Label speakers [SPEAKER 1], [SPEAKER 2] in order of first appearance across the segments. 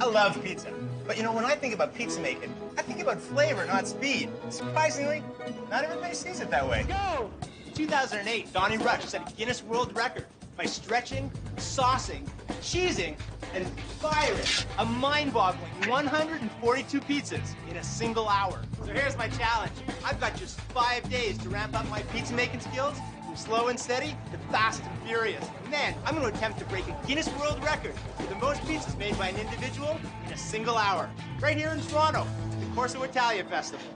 [SPEAKER 1] I love pizza. But you know, when I think about pizza making, I think about flavor, not speed. Surprisingly, not everybody sees it that way.
[SPEAKER 2] Go!
[SPEAKER 1] In 2008, Donnie Rush set a Guinness World Record by stretching, saucing, cheesing, and firing a mind-boggling 142 pizzas in a single hour. So here's my challenge. I've got just 5 days to ramp up my pizza-making skills from slow and steady to fast and furious. And then I'm going to attempt to break a Guinness World Record for the most pizzas made by an individual in a single hour. Right here in Toronto, the Corso Italia Festival.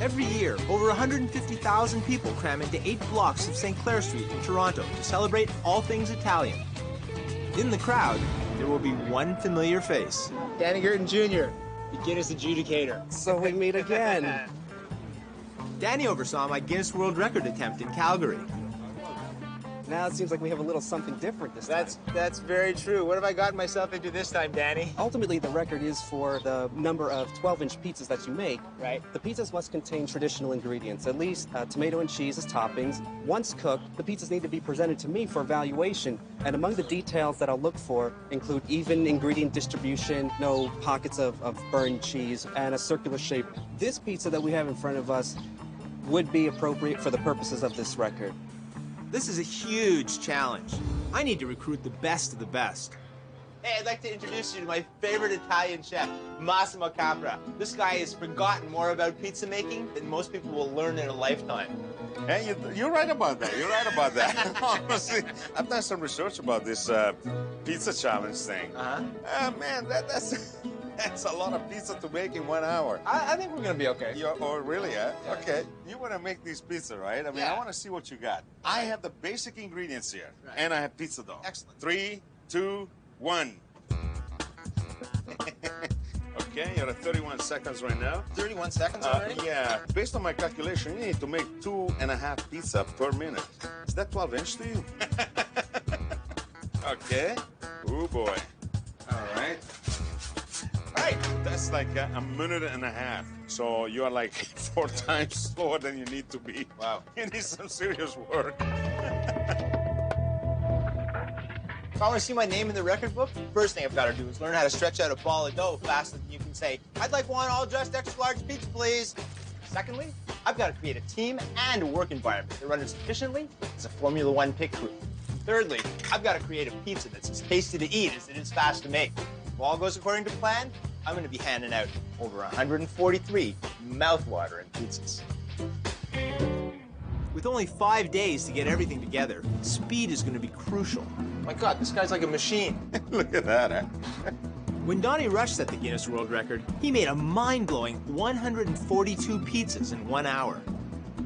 [SPEAKER 1] Every year, over 150,000 people cram into 8 blocks of St. Clair Street in Toronto to celebrate all things Italian. In the crowd, there will be one familiar face.
[SPEAKER 3] Danny Gurton Jr., the Guinness adjudicator.
[SPEAKER 4] So we meet again.
[SPEAKER 1] Danny oversaw my Guinness World Record attempt in Calgary.
[SPEAKER 4] Now it seems like we have a little something different this time.
[SPEAKER 3] That's very true. What have I gotten myself into this time, Danny?
[SPEAKER 4] Ultimately, the record is for the number of 12-inch pizzas that you make.
[SPEAKER 3] Right.
[SPEAKER 4] The pizzas must contain traditional ingredients, at least tomato and cheese as toppings. Once cooked, the pizzas need to be presented to me for evaluation. And among the details that I'll look for include even ingredient distribution, no pockets of burned cheese, and a circular shape. This pizza that we have in front of us would be appropriate for the purposes of this record.
[SPEAKER 1] This is a huge challenge. I need to recruit the best of the best. Hey, I'd like to introduce you to my favorite Italian chef, Massimo Capra. This guy has forgotten more about pizza making than most people will learn in a lifetime.
[SPEAKER 5] Hey, you're right about that. You're right about that. Honestly, I've done some research about this pizza challenge thing. Man, that's a lot of pizza to make in 1 hour.
[SPEAKER 3] I think we're going to be okay.
[SPEAKER 5] Oh, really, eh? Yeah. Okay. You want to make this pizza, right? I mean, I want to see what you got. I have the basic ingredients here, and I have pizza dough.
[SPEAKER 1] Excellent.
[SPEAKER 5] 3, 2, 1. Okay, you're at 31 seconds right now.
[SPEAKER 1] 31 seconds already?
[SPEAKER 5] Yeah. Based on my calculation, you need to make 2.5 pizza per minute. Is that 12 inch to you? Okay. Oh, boy. All right. That's like a minute and a half. So you are like 4 times slower than you need to be.
[SPEAKER 1] Wow.
[SPEAKER 5] You need some serious work.
[SPEAKER 1] If I want to see my name in the record book, first thing I've got to do is learn how to stretch out a ball of dough faster than you can say, "I'd like one all-dressed extra large pizza, please." Secondly, I've got to create a team and a work environment that runs as efficiently as a Formula One pit crew. Thirdly, I've got to create a pizza that's as tasty to eat as it is fast to make. If all goes according to plan, I'm going to be handing out over 143 mouth-watering pizzas. With only 5 days to get everything together, speed is going to be crucial. My God, this guy's like a machine.
[SPEAKER 5] Look at that, eh?
[SPEAKER 1] When Donnie Rush set the Guinness World Record, he made a mind-blowing 142 pizzas in 1 hour.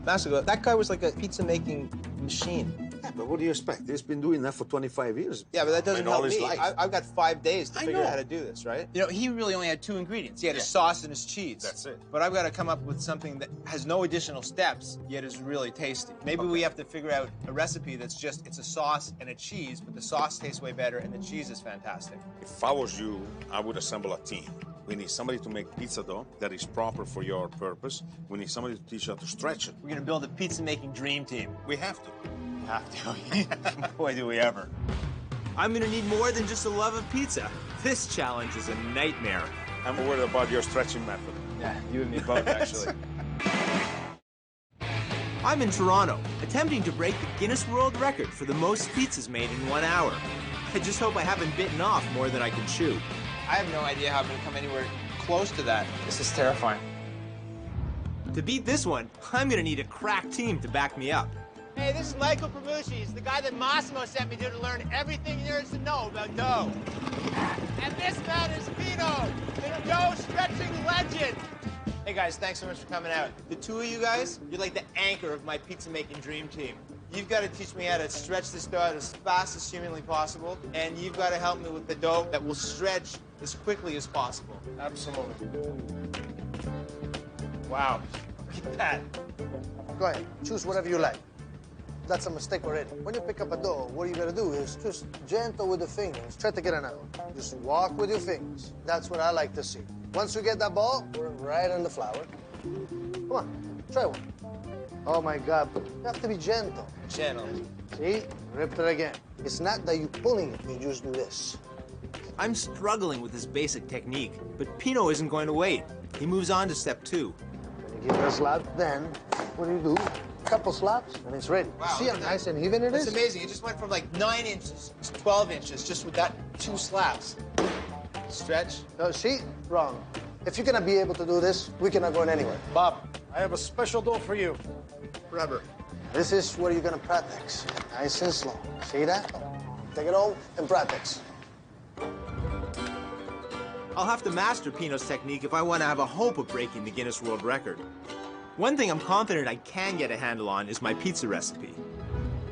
[SPEAKER 1] Massimo, that guy was like a pizza-making machine.
[SPEAKER 5] Yeah, but what do you expect? He's been doing that for 25 years.
[SPEAKER 1] Yeah, but that doesn't help me.
[SPEAKER 5] Life.
[SPEAKER 1] I've got 5 days to figure
[SPEAKER 5] know.
[SPEAKER 1] out how to do this, right? You know, he really only had 2 ingredients. He had his sauce and his cheese.
[SPEAKER 5] That's it.
[SPEAKER 1] But I've got to come up with something that has no additional steps, yet is really tasty. Maybe we have to figure out a recipe that's just, it's a sauce and a cheese, but the sauce tastes way better and the cheese is fantastic.
[SPEAKER 5] If I was you, I would assemble a team. We need somebody to make pizza dough that is proper for your purpose. We need somebody to teach you how to stretch it.
[SPEAKER 1] We're going to build a pizza-making dream team.
[SPEAKER 5] We have to.
[SPEAKER 1] Have to. Boy, do we ever. I'm gonna need more than just a love of pizza. This challenge is a nightmare.
[SPEAKER 5] I'm worried about your stretching method.
[SPEAKER 1] Yeah, you and me both, actually. I'm in Toronto, attempting to break the Guinness World Record for the most pizzas made in 1 hour. I just hope I haven't bitten off more than I can chew. I have no idea how I'm gonna come anywhere close to that. This is terrifying. To beat this one, I'm gonna need a crack team to back me up. Hey, this is Michael Pramucci. He's the guy that Massimo sent me to learn everything there is to know about dough. And this man is Vito, the dough stretching legend. Hey guys, thanks so much for coming out. The 2 of you guys, you're like the anchor of my pizza-making dream team. You've got to teach me how to stretch this dough out as fast as humanly possible, and you've got to help me with the dough that will stretch as quickly as possible.
[SPEAKER 3] Absolutely.
[SPEAKER 1] Wow, look at that.
[SPEAKER 6] Go ahead, choose whatever you like. That's a mistake already. When you pick up a dough, what you gotta do is just gentle with the fingers. Try to get it out. Just walk with your fingers. That's what I like to see. Once you get that ball, put it right on the flour. Come on, try one. Oh my God, you have to be gentle.
[SPEAKER 1] Gentle.
[SPEAKER 6] See, rip it again. It's not that you're pulling it, you just do this.
[SPEAKER 1] I'm struggling with this basic technique, but Pino isn't going to wait. He moves on to step 2.
[SPEAKER 6] You give it a slap, then what do? A couple slaps, and it's ready.
[SPEAKER 1] Wow,
[SPEAKER 6] See how nice and even it is?
[SPEAKER 1] It's amazing. It just went from like 9 inches to 12 inches just with that 2 slaps. Stretch.
[SPEAKER 6] No, see? Wrong. If you're gonna be able to do this, we cannot go anywhere.
[SPEAKER 2] Bob, I have a special dough for you.
[SPEAKER 1] Rubber.
[SPEAKER 6] This is where you're gonna practice. Nice and slow. See that? Take it home and practice.
[SPEAKER 1] I'll have to master Pino's technique if I want to have a hope of breaking the Guinness World Record. One thing I'm confident I can get a handle on is my pizza recipe.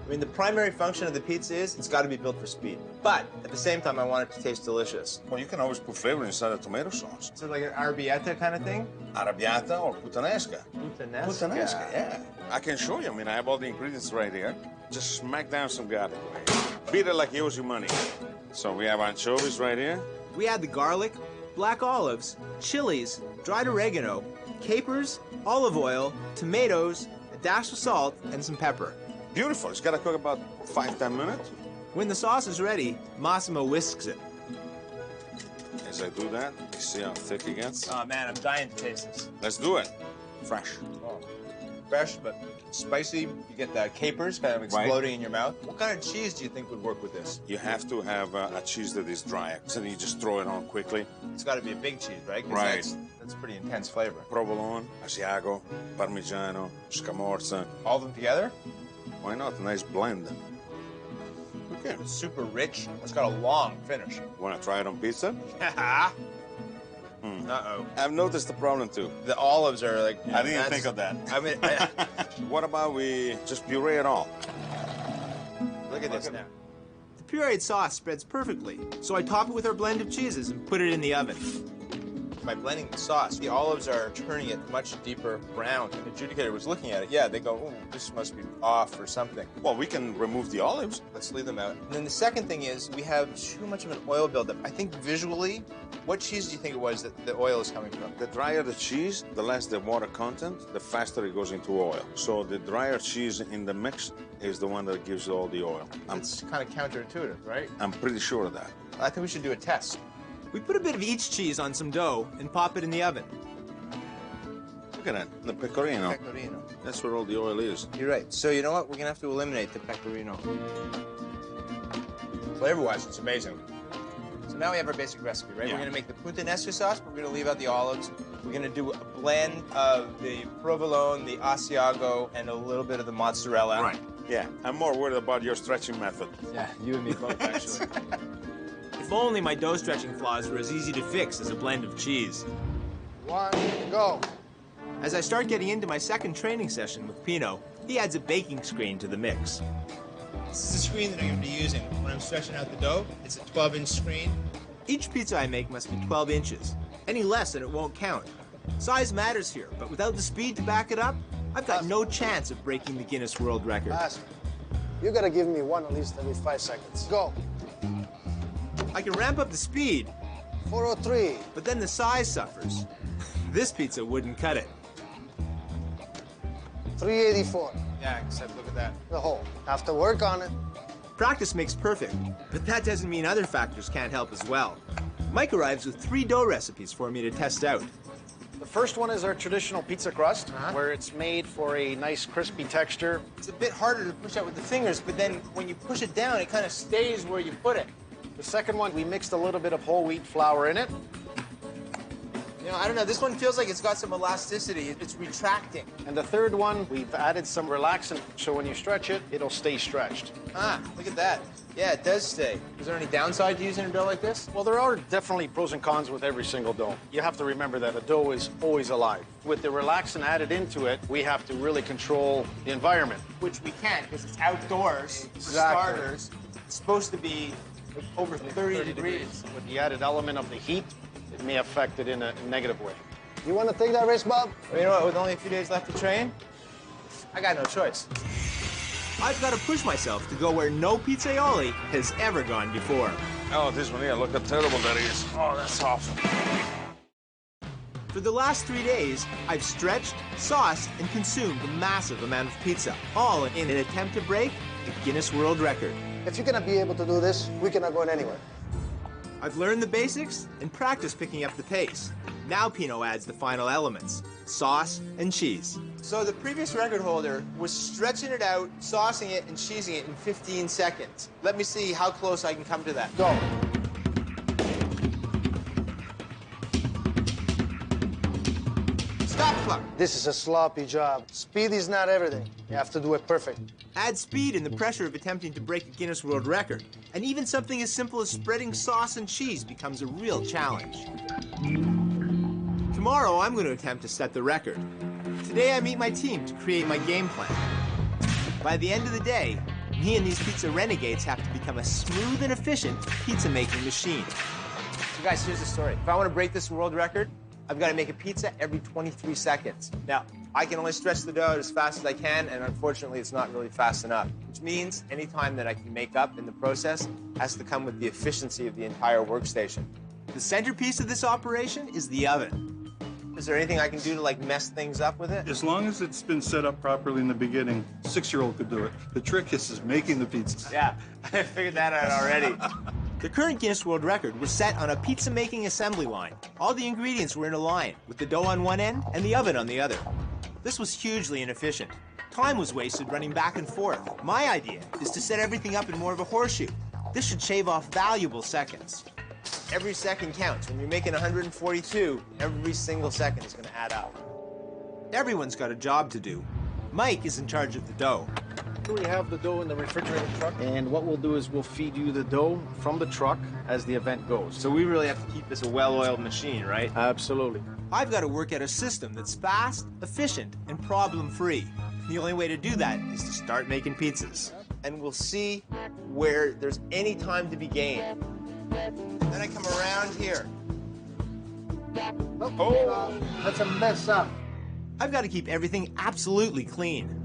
[SPEAKER 1] I mean, the primary function of the pizza is it's got to be built for speed. But at the same time, I want it to taste delicious.
[SPEAKER 5] Well, you can always put flavor inside a tomato sauce.
[SPEAKER 1] So like an arrabbiata kind of thing?
[SPEAKER 5] Arrabbiata or puttanesca.
[SPEAKER 1] Puttanesca.
[SPEAKER 5] Yeah. I can show you. I mean, I have all the ingredients right here. Just smack down some garlic. Beat it like you owe you money. So we have anchovies right here.
[SPEAKER 1] We add the garlic, black olives, chilies, dried oregano, capers, olive oil, tomatoes, a dash of salt, and some pepper.
[SPEAKER 5] Beautiful. It's got to cook about 5-10 minutes.
[SPEAKER 1] When the sauce is ready, Massimo whisks it.
[SPEAKER 5] As I do that, you see how thick it gets?
[SPEAKER 1] Oh man, I'm dying to taste this.
[SPEAKER 5] Let's do it. Fresh.
[SPEAKER 1] Oh, fresh, but spicy. You get the capers kind of exploding in your mouth. What kind of cheese do you think would work with this?
[SPEAKER 5] You have to have a cheese that is dry, so then you just throw it on quickly.
[SPEAKER 1] It's got to be a big cheese, right? 'Cause
[SPEAKER 5] Right.
[SPEAKER 1] That's pretty intense flavor.
[SPEAKER 5] Provolone, Asiago, Parmigiano, Scamorza.
[SPEAKER 1] All of them together?
[SPEAKER 5] Why not? A nice blend. Okay.
[SPEAKER 1] It's super rich. It's got a long finish.
[SPEAKER 5] Want to try it on pizza?
[SPEAKER 1] Uh-oh.
[SPEAKER 5] I've noticed the problem too.
[SPEAKER 1] The olives are like...
[SPEAKER 5] I didn't think of that.
[SPEAKER 1] I mean,
[SPEAKER 5] What about we just puree it all?
[SPEAKER 1] look at this now. The pureed sauce spreads perfectly, so I top it with our blend of cheeses and put it in the oven. By blending the sauce, the olives are turning it much deeper brown. The adjudicator was looking at it. Yeah, they go, "Ooh, this must be off or something."
[SPEAKER 5] Well, we can remove the olives.
[SPEAKER 1] Let's leave them out. And then the second thing is we have too much of an oil buildup. I think visually, what cheese do you think it was that the oil is coming from?
[SPEAKER 5] The drier the cheese, the less the water content, the faster it goes into oil. So the drier cheese in the mix is the one that gives all the oil.
[SPEAKER 1] It's kind of counterintuitive, right?
[SPEAKER 5] I'm pretty sure of that.
[SPEAKER 1] I think we should do a test. We put a bit of each cheese on some dough and pop it in the oven.
[SPEAKER 5] Look at that, the pecorino.
[SPEAKER 1] Pecorino.
[SPEAKER 5] That's where all the oil is.
[SPEAKER 1] You're right. So you know what? We're gonna have to eliminate the pecorino. Flavor-wise, it's amazing. So now we have our basic recipe, right?
[SPEAKER 5] Yeah.
[SPEAKER 1] We're gonna make the puttanesca sauce, but we're gonna leave out the olives. We're gonna do a blend of the provolone, the Asiago, and a little bit of the mozzarella.
[SPEAKER 5] Right. Yeah, I'm more worried about your stretching method.
[SPEAKER 1] Yeah, you and me both, actually. If only my dough stretching flaws were as easy to fix as a blend of cheese.
[SPEAKER 6] 1, go.
[SPEAKER 1] As I start getting into my second training session with Pino, he adds a baking screen to the mix. This is the screen that I'm going to be using when I'm stretching out the dough. It's a 12-inch screen. Each pizza I make must be 12 inches. Any less and it won't count. Size matters here, but without the speed to back it up, I've got no chance of breaking the Guinness World Record.
[SPEAKER 6] Faster. You gotta give me one at least every 5 seconds. Go.
[SPEAKER 1] I can ramp up the speed,
[SPEAKER 6] 403.
[SPEAKER 1] but then the size suffers. This pizza wouldn't cut it.
[SPEAKER 6] 384.
[SPEAKER 1] Yeah, except look at that.
[SPEAKER 6] The whole. Have to work on it.
[SPEAKER 1] Practice makes perfect, but that doesn't mean other factors can't help as well. Mike arrives with 3 dough recipes for me to test out.
[SPEAKER 2] The first one is our traditional pizza crust, where it's made for a nice crispy texture.
[SPEAKER 1] It's a bit harder to push out with the fingers, but then when you push it down, it kind of stays where you put it.
[SPEAKER 2] The second one, we mixed a little bit of whole wheat flour in it.
[SPEAKER 1] You know, I don't know, this one feels like it's got some elasticity. It's retracting.
[SPEAKER 2] And the third one, we've added some relaxant, so when you stretch it, it'll stay stretched.
[SPEAKER 1] Ah, look at that. Yeah, it does stay. Is there any downside to using a dough like this?
[SPEAKER 2] Well, there are definitely pros and cons with every single dough. You have to remember that a dough is always alive. With the relaxant added into it, we have to really control the environment.
[SPEAKER 1] Which we can't, because it's outdoors, for
[SPEAKER 6] Exactly.
[SPEAKER 1] starters. It's supposed to be over 30 degrees.
[SPEAKER 2] With the added element of the heat, it may affect it in a negative way.
[SPEAKER 6] You wanna take that risk, Bob?
[SPEAKER 1] Well, you know what, with only a few days left to train, I got no choice. I've got to push myself to go where no pizzaioli has ever gone before.
[SPEAKER 5] Oh, this one here, look how terrible that is. Oh, that's awful.
[SPEAKER 1] For the last 3 days, I've stretched, sauced, and consumed a massive amount of pizza, all in an attempt to break the Guinness World Record.
[SPEAKER 6] If you're gonna be able to do this, we cannot go anywhere.
[SPEAKER 1] I've learned the basics and practiced picking up the pace. Now Pino adds the final elements, sauce and cheese. So the previous record holder was stretching it out, saucing it, and cheesing it in 15 seconds. Let me see how close I can come to that.
[SPEAKER 6] Go.
[SPEAKER 1] Stop clock.
[SPEAKER 6] This is a sloppy job. Speed is not everything. You have to do it perfect.
[SPEAKER 1] Add speed and the pressure of attempting to break a Guinness World Record. And even something as simple as spreading sauce and cheese becomes a real challenge. Tomorrow, I'm going to attempt to set the record. Today, I meet my team to create my game plan. By the end of the day, me and these pizza renegades have to become a smooth and efficient pizza-making machine. So guys, here's the story. If I want to break this world record, I've got to make a pizza every 23 seconds. Now, I can only stretch the dough as fast as I can, and unfortunately, it's not really fast enough, which means any time that I can make up in the process has to come with the efficiency of the entire workstation. The centerpiece of this operation is the oven. Is there anything I can do to, like, mess things up with it?
[SPEAKER 7] As long as it's been set up properly in the beginning, a 6-year-old could do it. The trick is making the pizzas.
[SPEAKER 1] Yeah, I figured that out already. The current Guinness World Record was set on a pizza-making assembly line. All the ingredients were in a line, with the dough on one end and the oven on the other. This was hugely inefficient. Time was wasted running back and forth. My idea is to set everything up in more of a horseshoe. This should shave off valuable seconds. Every second counts. When you're making 142, every single second is going to add up. Everyone's got a job to do. Mike is in charge of the dough.
[SPEAKER 2] We have the dough in the refrigerator truck, and what we'll do is we'll feed you the dough from the truck as the event goes.
[SPEAKER 1] So we really have to keep this a well-oiled machine, right?
[SPEAKER 2] Absolutely.
[SPEAKER 1] I've got to work out a system that's fast, efficient, and problem-free. The only way to do that is to start making pizzas. And we'll see where there's any time to be gained. Then I come around here.
[SPEAKER 6] Oh, that's a mess up.
[SPEAKER 1] I've got to keep everything absolutely clean.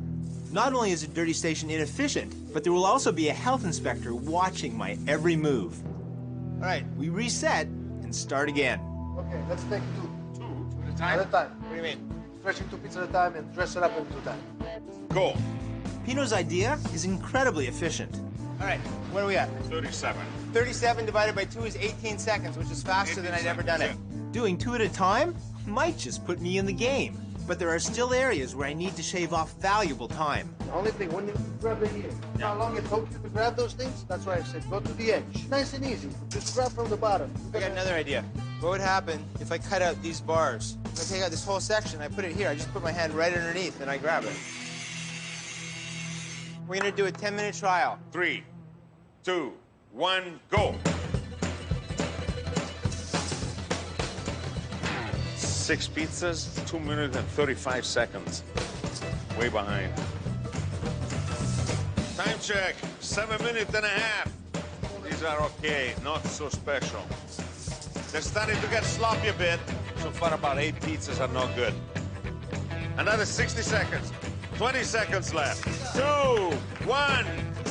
[SPEAKER 1] Not only is a dirty station inefficient, but there will also be a health inspector watching my every move. All right, we reset and start again.
[SPEAKER 6] Okay, let's take two.
[SPEAKER 5] Two at a time?
[SPEAKER 6] At a time.
[SPEAKER 1] What do you mean?
[SPEAKER 6] Stretching 2 pizzas at a time and dress it up in 2 times.
[SPEAKER 5] Go.
[SPEAKER 1] Pino's idea is incredibly efficient. All right, what are we at?
[SPEAKER 5] 37.
[SPEAKER 1] 37 divided by 2 is 18 seconds, which is faster than I'd ever done it. Doing 2 at a time might just put me in the game. But there are still areas where I need to shave off valuable time.
[SPEAKER 6] The only thing, when you grab it here, how long it took you to grab those things? That's why I said go to the edge. Nice and easy. Just grab from the bottom.
[SPEAKER 1] I got another idea. What would happen if I cut out these bars? If I take out this whole section, I put it here. I just put my hand right underneath and I grab it. We're gonna do a 10-minute trial.
[SPEAKER 5] 3, 2, 1, go. 6 pizzas, 2 minutes and 35 seconds. Way behind. Time check, 7 minutes and a half. These are okay, not so special. They're starting to get sloppy a bit. So far, about 8 pizzas are not good. Another 60 seconds. 20 seconds left. 2, 1,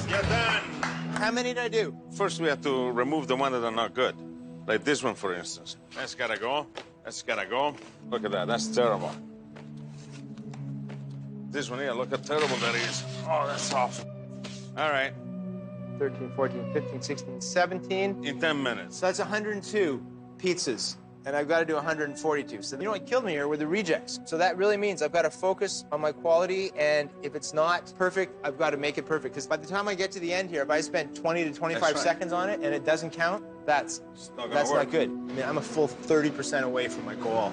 [SPEAKER 5] you're done.
[SPEAKER 1] How many did I do?
[SPEAKER 5] First, we have to remove the ones that are not good. Like this one, for instance. That's gotta go. That's gotta go. Look at that, that's terrible. This one here, look how terrible that is. Oh, that's awful. All right.
[SPEAKER 1] 13, 14, 15, 16, 17.
[SPEAKER 5] In 10 minutes.
[SPEAKER 1] So that's 102 pizzas. And I've got to do 142. So you know what killed me here were the rejects. So that really means I've got to focus on my quality, and if it's not perfect, I've got to make it perfect. Because by the time I get to the end here, if I spend 20 to 25 seconds on it and it doesn't count, that's not good. I mean, I'm a full 30% away from my goal.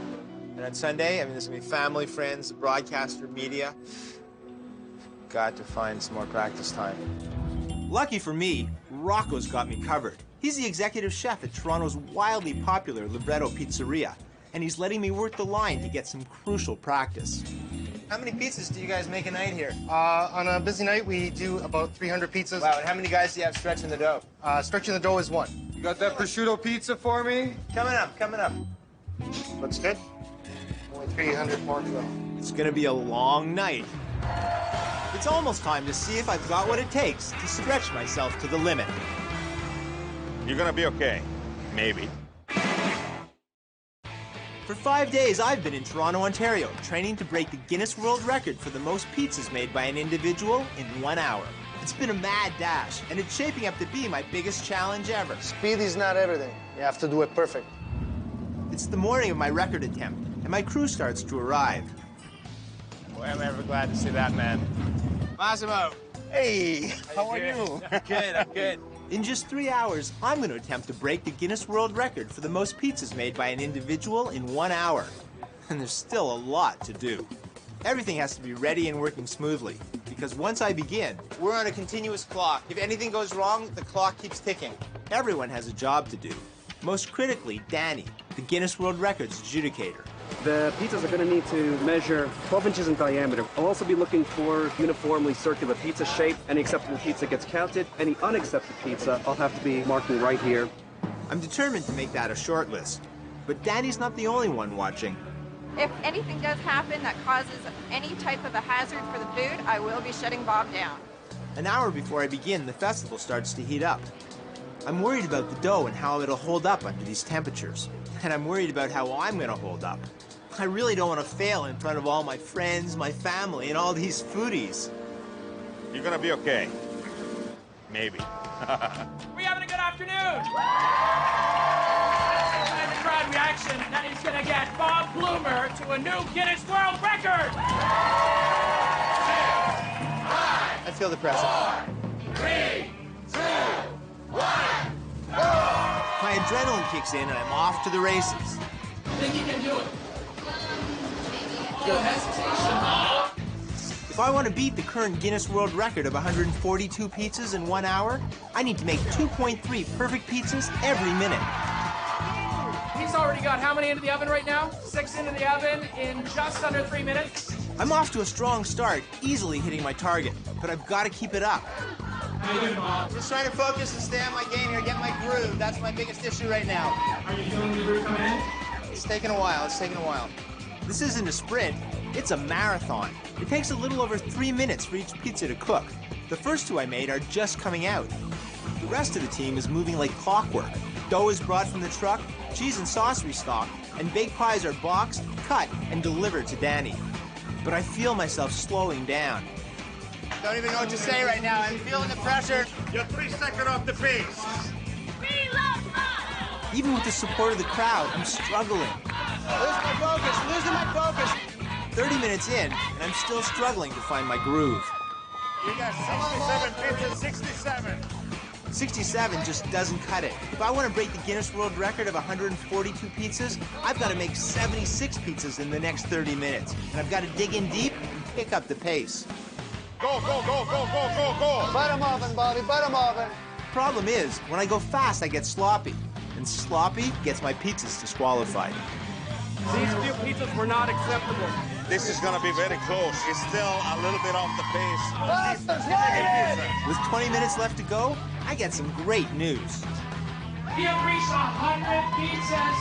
[SPEAKER 1] And on Sunday, I mean, there's going to be family, friends, broadcaster, media. Got to find some more practice time. Lucky for me, Rocco's got me covered. He's the executive chef at Toronto's wildly popular Libretto Pizzeria, and he's letting me work the line to get some crucial practice. How many pizzas do you guys make a night here?
[SPEAKER 8] On a busy night, we do about 300 pizzas.
[SPEAKER 1] Wow, and how many guys do you have stretching the dough?
[SPEAKER 8] Stretching the dough is 1.
[SPEAKER 3] You got that prosciutto pizza for me?
[SPEAKER 1] Coming up, coming up.
[SPEAKER 6] Looks good. Only 300 more to go.
[SPEAKER 1] It's gonna be a long night. It's almost time to see if I've got what it takes to stretch myself to the limit.
[SPEAKER 5] You're gonna be okay. Maybe.
[SPEAKER 1] For 5 days, I've been in Toronto, Ontario, training to break the Guinness World Record for the most pizzas made by an individual in 1 hour. It's been a mad dash, and it's shaping up to be my biggest challenge ever.
[SPEAKER 6] Speed is not everything. You have to do it perfect.
[SPEAKER 1] It's the morning of my record attempt, and my crew starts to arrive.
[SPEAKER 3] Boy, I'm ever glad to see that man. Massimo.
[SPEAKER 1] Hey, how are you?
[SPEAKER 3] Good, I'm good.
[SPEAKER 1] In just 3 hours, I'm going to attempt to break the Guinness World Record for the most pizzas made by an individual in 1 hour. And there's still a lot to do. Everything has to be ready and working smoothly, because once I begin,
[SPEAKER 3] We're on a continuous clock. If anything goes wrong, the clock keeps ticking.
[SPEAKER 1] everyone has a job to do. Most critically, Danny, the Guinness World Records adjudicator.
[SPEAKER 4] The pizzas are going to need to measure 12 inches in diameter. I'll also be looking for uniformly circular pizza shape. Any acceptable pizza gets counted. Any unaccepted pizza, I'll have to be marking right here.
[SPEAKER 1] I'm determined to make that a short list. But Danny's not the only one watching.
[SPEAKER 9] If anything does happen that causes any type of a hazard for the food, I will be shutting Bob down.
[SPEAKER 1] An hour before I begin, the festival starts to heat up. I'm worried about the dough and how it'll hold up under these temperatures. And I'm worried about how I'm gonna hold up. I really don't want to fail in front of all my friends, my family, and all these foodies.
[SPEAKER 5] You're gonna be okay. Maybe.
[SPEAKER 10] We having a good afternoon? And the crowd reaction that is going to get Bob Bloomer to a new Guinness World Record.
[SPEAKER 3] I feel the pressure.
[SPEAKER 10] 4, 3, 2, 1.
[SPEAKER 1] My adrenaline kicks in and I'm off to the races.
[SPEAKER 10] I think you can do it. No hesitation.
[SPEAKER 1] If I want to beat the current Guinness World Record of 142 pizzas in 1 hour, I need to make 2.3 perfect pizzas every minute.
[SPEAKER 10] He's already got how many into the oven right now? 6 into the oven in just under 3 minutes.
[SPEAKER 1] I'm off to a strong start, easily hitting my target, but I've got to keep it up.
[SPEAKER 10] How you doing, Bob?
[SPEAKER 3] Just trying to focus and stay on my game here, get my groove. That's my biggest issue right now.
[SPEAKER 10] Are you feeling the groove coming in?
[SPEAKER 3] It's taking a while, it's taking a while.
[SPEAKER 1] This isn't a sprint, it's a marathon. It takes a little over 3 minutes for each pizza to cook. The first 2 I made are just coming out. The rest of the team is moving like clockwork. Dough is brought from the truck, cheese and sauce restocked, and baked pies are boxed, cut, and delivered to Danny. But I feel myself slowing down.
[SPEAKER 3] Don't even know what to say right now. I'm feeling the pressure.
[SPEAKER 5] You're 3 seconds off the pace.
[SPEAKER 1] Even with the support of the crowd, I'm struggling.
[SPEAKER 3] Losing my focus, losing my focus.
[SPEAKER 1] 30 minutes in, and I'm still struggling to find my groove.
[SPEAKER 5] You got 67 pizzas, 67.
[SPEAKER 1] 67 just doesn't cut it. If I want to break the Guinness World Record of 142 pizzas, I've got to make 76 pizzas in the next 30 minutes. And I've got to dig in deep and pick up the pace.
[SPEAKER 5] Go, go, go, go, go, go, go.
[SPEAKER 6] Bottom oven, Bobby, bottom oven.
[SPEAKER 1] Problem is, when I go fast, I get sloppy. And sloppy gets my pizzas disqualified.
[SPEAKER 4] These few pizzas were not acceptable.
[SPEAKER 5] This is gonna be very close. It's still a little bit off the pace.
[SPEAKER 1] With 20 minutes left to go, I get some great news.
[SPEAKER 10] We have reached 100 pizzas.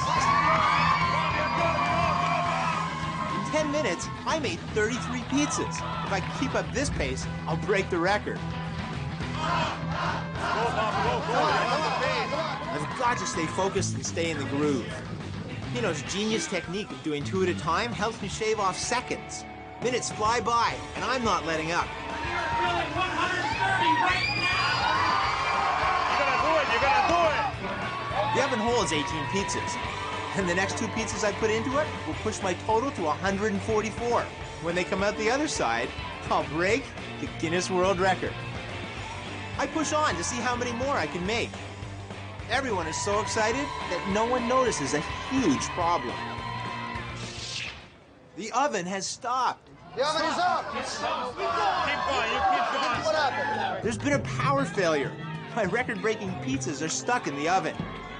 [SPEAKER 1] In 10 minutes, I made 33 pizzas. If I keep up this pace, I'll break the record. I've got to stay focused and stay in the groove. Pino's genius technique of doing 2 at a time helps me shave off seconds. Minutes fly by, and I'm not letting up.
[SPEAKER 10] You're feeling 130 right
[SPEAKER 5] You're gonna do it.
[SPEAKER 1] The oven holds 18 pizzas, and the next 2 pizzas I put into it will push my total to 144. When they come out the other side, I'll break the Guinness World Record. I push on to see how many more I can make. Everyone is so excited that no one notices a huge problem. The oven has stopped.
[SPEAKER 6] The oven is up.
[SPEAKER 5] Keep going, you keep going.
[SPEAKER 6] What happened?
[SPEAKER 1] There's been a power failure. My record-breaking pizzas are stuck in the oven.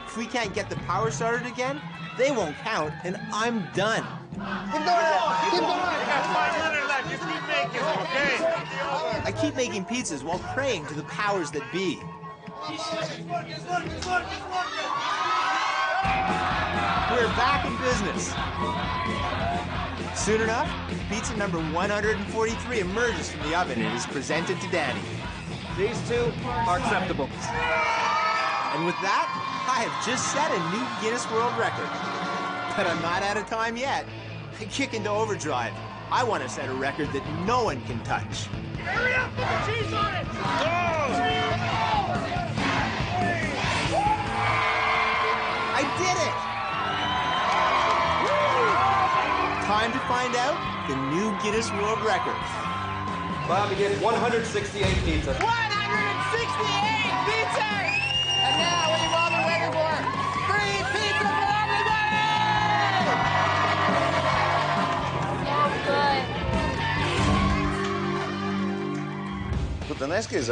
[SPEAKER 1] If we can't get the power started again, they won't count, and I'm done.
[SPEAKER 6] Keep doing it. Keep doing it.
[SPEAKER 5] You got 5 minutes left. You keep making it, okay?
[SPEAKER 1] I keep making pizzas while praying to the powers that be. We're back in business. Soon enough, pizza number 143 emerges from the oven and is presented to Danny.
[SPEAKER 4] These 2 are acceptable.
[SPEAKER 1] And with that, I have just set a new Guinness World Record. But I'm not out of time yet. I kick into overdrive. I want to set a record that no one can touch.
[SPEAKER 10] Hurry up! Put the cheese on it!
[SPEAKER 1] time to find out the new Guinness World Record.
[SPEAKER 4] Bobby gets 168 pizzas.
[SPEAKER 10] 168 pizzas! And now what you've all been waiting for, free pizza for everybody!
[SPEAKER 11] So good.
[SPEAKER 5] But the next case,